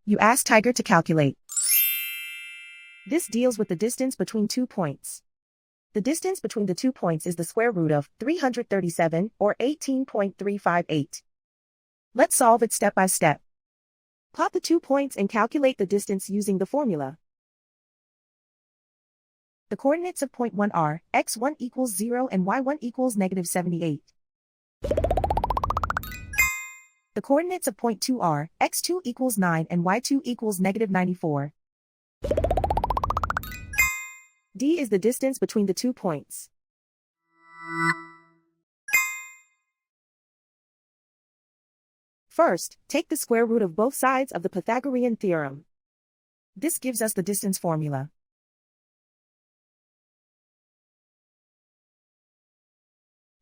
You ask Tiger to calculate. This deals with the distance between 2 points. The distance between the 2 points is the square root of 337, or 18.358. Let's solve it step by step. Plot the 2 points and calculate the distance using the formula. The coordinates of point 1 are x1 equals 0 and y1 equals -78. The coordinates of point 2 are x2 equals 9 and y2 equals -94. D is the distance between the 2 points. First, take the square root of both sides of the Pythagorean theorem. This gives us the distance formula.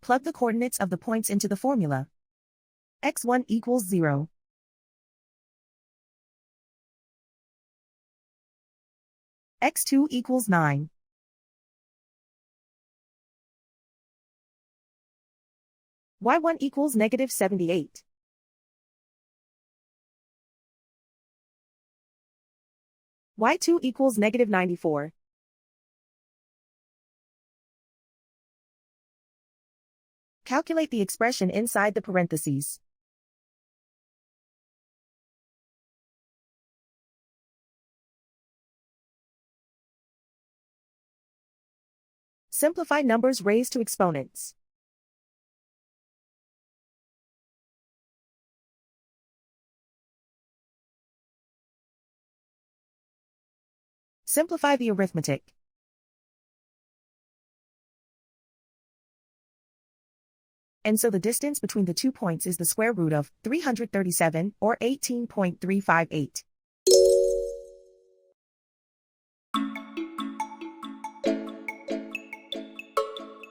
Plug the coordinates of the points into the formula. x1 equals 0. x2 equals 9. y1 equals -78. y2 equals -94. Calculate the expression inside the parentheses. Simplify numbers raised to exponents. Simplify the arithmetic. And so the distance between the 2 points is the square root of 337, or 18.358.